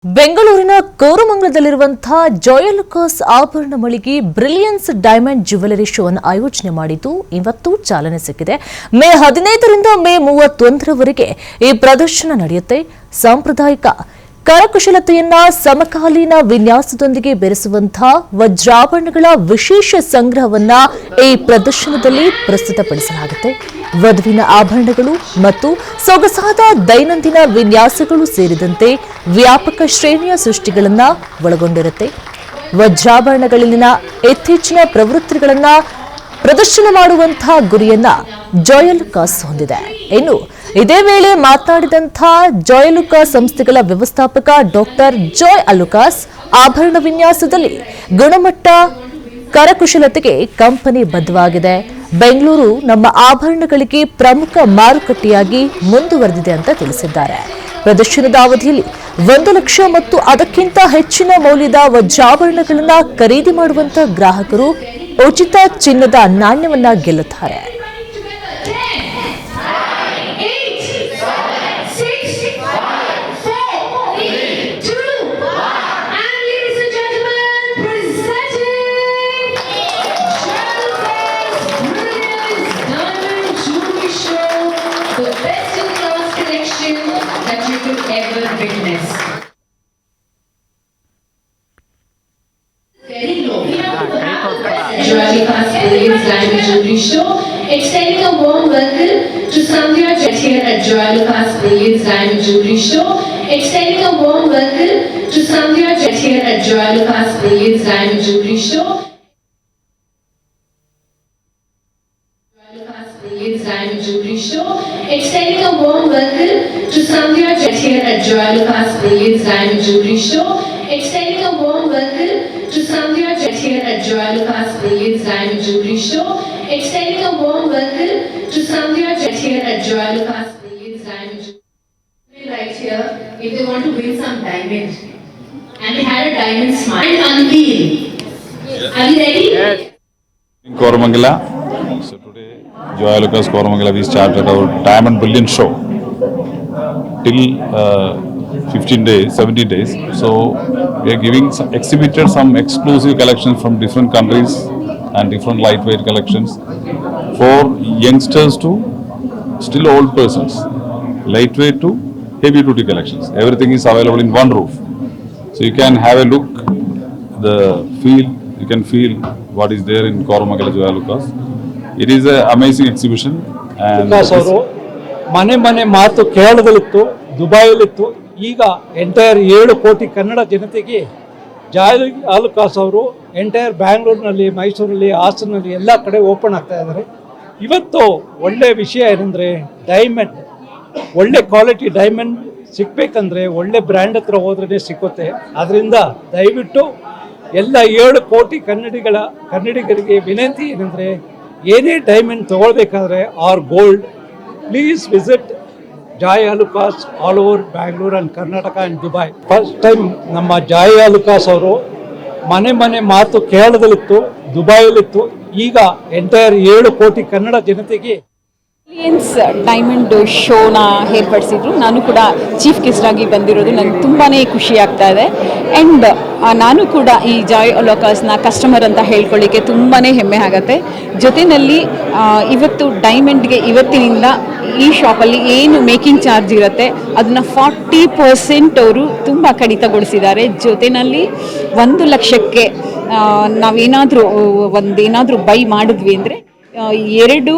ಬೆಂಗಳೂರಿನ ಕೋರಮಂಗಲದಲ್ಲಿರುವಂತಹ ಜಾಯಲುಕಾಸ್ ಆಭರಣ ಮಳಿಗೆ ಬ್ರಿಲಿಯನ್ಸ್ ಡೈಮಂಡ್ ಜ್ಯುವೆಲರಿ ಶೋ ಅನ್ನು ಆಯೋಜನೆ ಮಾಡಿದ್ದು ಇವತ್ತು ಚಾಲನೆ ಸಿಕ್ಕಿದೆ. ಮೇ 15ರಿಂದ ಮೇ 31ರವರೆಗೆ ಈ ಪ್ರದರ್ಶನ ನಡೆಯುತ್ತೆ. ಸಾಂಪ್ರದಾಯಿಕ ಕರಕುಶಲತೆಯನ್ನ ಸಮಕಾಲೀನ ವಿನ್ಯಾಸದೊಂದಿಗೆ ಬೆರೆಸುವಂತಹ ವಜ್ರಾಭರಣಗಳ ವಿಶೇಷ ಸಂಗ್ರಹವನ್ನ ಈ ಪ್ರದರ್ಶನದಲ್ಲಿ ಪ್ರಸ್ತುತಪಡಿಸಲಾಗುತ್ತೆ. ವಧುವಿನ ಆಭರಣಗಳು ಮತ್ತು ಸೊಗಸಾದ ದೈನಂದಿನ ವಿನ್ಯಾಸಗಳು ಸೇರಿದಂತೆ ವ್ಯಾಪಕ ಶ್ರೇಣಿಯ ಸೃಷ್ಟಿಗಳನ್ನು ಒಳಗೊಂಡಿರುತ್ತೆ. ವಜ್ರಾಭರಣಗಳಲ್ಲಿನ ಇತ್ತೀಚಿನ ಪ್ರವೃತ್ತಿಗಳನ್ನು ಪ್ರದರ್ಶನ ಮಾಡುವಂತಹ ಗುರಿಯನ್ನ ಜಾಯಲುಕಾಸ್ ಹೊಂದಿದೆ. ಇನ್ನು ಇದೇ ವೇಳೆ ಮಾತನಾಡಿದಂತಹ ಜಾಯಲುಕಾಸ್ ಸಂಸ್ಥೆಗಳ ವ್ಯವಸ್ಥಾಪಕ ಡಾಕ್ಟರ್ ಜಾಯ್ ಅಲುಕಾಸ್, ಆಭರಣ ವಿನ್ಯಾಸದಲ್ಲಿ ಗುಣಮಟ್ಟ ಕರಕುಶಲತೆಗೆ ಕಂಪನಿ ಬದ್ಧವಾಗಿದೆ. ಬೆಂಗಳೂರು ನಮ್ಮ ಆಭರಣಗಳಿಗೆ ಪ್ರಮುಖ ಮಾರುಕಟ್ಟೆಯಾಗಿ ಮುಂದುವರೆದಿದೆ ಅಂತ ತಿಳಿಸಿದ್ದಾರೆ. ಪ್ರದರ್ಶನದ ಅವಧಿಯಲ್ಲಿ 1 ಲಕ್ಷ ಮತ್ತು ಅದಕ್ಕಿಂತ ಹೆಚ್ಚಿನ ಮೌಲ್ಯದ ವಜ್ರಾಭರಣಗಳನ್ನು ಖರೀದಿ ಮಾಡುವಂತಹ ಗ್ರಾಹಕರು ಉಚಿತ ಚಿನ್ನದ ನಾಣ್ಯವನ್ನ ಗೆಲ್ಲುತ್ತಾರೆ. Jayalukas Brilliance Diamond Jewelry Show, extending a warm welcome to Sandhya here at Jayalukas Brilliance Diamond Jewelry Show, extending a warm welcome to Sandhya here at Jayalukas Brilliance Diamond Jewelry Show. Jayalukas Brilliance Diamond Jewelry Show, extending a warm welcome to Sandhya here at Jayalukas Brilliance Diamond Jewelry Show, extending a warm welcome to Sandhya here at Jayalukas Brilliance Diamond Jewelry Show, extending a warm welcome to Sandhya here at Jayalukas Brilliance Diamond Jewelry. Right here, if they want to win some diamond, and they had a diamond smile and unveil. Are you ready? Yes. In Koramangala, so today Jayalukas Koramangala we started our Diamond Brilliance Show till 15 days, 17 days. So we are giving exhibited some exclusive collections from different countries and different lightweight collections for youngsters to still old persons, lightweight to heavy duty collections. Everything is available in one roof. So you can have a look, you can feel what is there in Koramangala Jayalukas. It is an amazing exhibition. And ಮನೆ ಮಾತು ಕೇರಳದಲ್ಲಿತ್ತು, ದುಬೈಯಲ್ಲಿತ್ತು. ಈಗ entire 7 ಕೋಟಿ ಕನ್ನಡ ಜನತೆಗೆ ಜಾಯಲುಕಾಸ್ ಅವರು entire ಬ್ಯಾಂಗ್ಳೂರಿನಲ್ಲಿ, ಮೈಸೂರಲ್ಲಿ, ಹಾಸನಲ್ಲಿ ಎಲ್ಲ ಕಡೆ open ಆಗ್ತಾ ಇದ್ದಾರೆ. ಇವತ್ತು ಒಳ್ಳೆ ವಿಷಯ ಏನಂದರೆ, ಡೈಮಂಡ್ ಒಳ್ಳೆ ಕ್ವಾಲಿಟಿ ಡೈಮಂಡ್ ಸಿಗಬೇಕಂದ್ರೆ ಒಳ್ಳೆ ಬ್ರ್ಯಾಂಡ್ ಹತ್ರ ಹೋದ್ರೇ ಸಿಗುತ್ತೆ. ಅದರಿಂದ ದಯವಿಟ್ಟು ಎಲ್ಲ 7 ಕೋಟಿ ಕನ್ನಡಿಗರಿಗೆ ವಿನಂತಿ ಏನಂದರೆ, ಏನೇ ಡೈಮಂಡ್ ತೊಗೊಳ್ಬೇಕಾದ್ರೆ or gold, please visit Joyalukkas all over Bangalore and Karnataka and Dubai. First time ನಮ್ಮ ಜಾಯಲುಕಾಸ್ ಅವರು ಮನೆ ಮಾತು ಕೇರಳದಲ್ಲಿತ್ತು, ದುಬೈಯಲ್ಲಿತ್ತು. ಈಗ ಎಂಟೈರ್ 7 ಕೋಟಿ ಕನ್ನಡ ಜನತೆಗೆ ಬ್ರಿಲಿಯನ್ಸ್ ಡೈಮಂಡ್ ಶೋನ ಏರ್ಪಡಿಸಿದ್ರು. ನಾನು ಕೂಡ ಚೀಫ್ ಗೆಸ್ಟ್ ಆಗಿ ಬಂದಿರೋದು ನನಗೆ ತುಂಬಾ ಖುಷಿ ಆಗ್ತಾ ಇದೆ. ಆ್ಯಂಡ್ ನಾನು ಕೂಡ ಈ ಜಾಯಲುಕಾಸ್ನ ಕಸ್ಟಮರ್ ಅಂತ ಹೇಳ್ಕೊಳ್ಳಿಕ್ಕೆ ತುಂಬಾ ಹೆಮ್ಮೆ ಆಗುತ್ತೆ. ಜೊತೆಯಲ್ಲಿ ಇವತ್ತು ಡೈಮಂಡ್ಗೆ ಇವತ್ತಿನಿಂದ ಈ ಶಾಪಲ್ಲಿ ಏನು ಮೇಕಿಂಗ್ ಚಾರ್ಜ್ ಇರುತ್ತೆ ಅದನ್ನು 40% ಅವರು ತುಂಬ ಕಡಿತಗೊಳಿಸಿದ್ದಾರೆ. ಜೊತೆಯಲ್ಲಿ 1 ಲಕ್ಷಕ್ಕೆ ನಾವೇನಾದರೂ ಬೈ ಮಾಡಿದ್ವಿ ಅಂದರೆ 2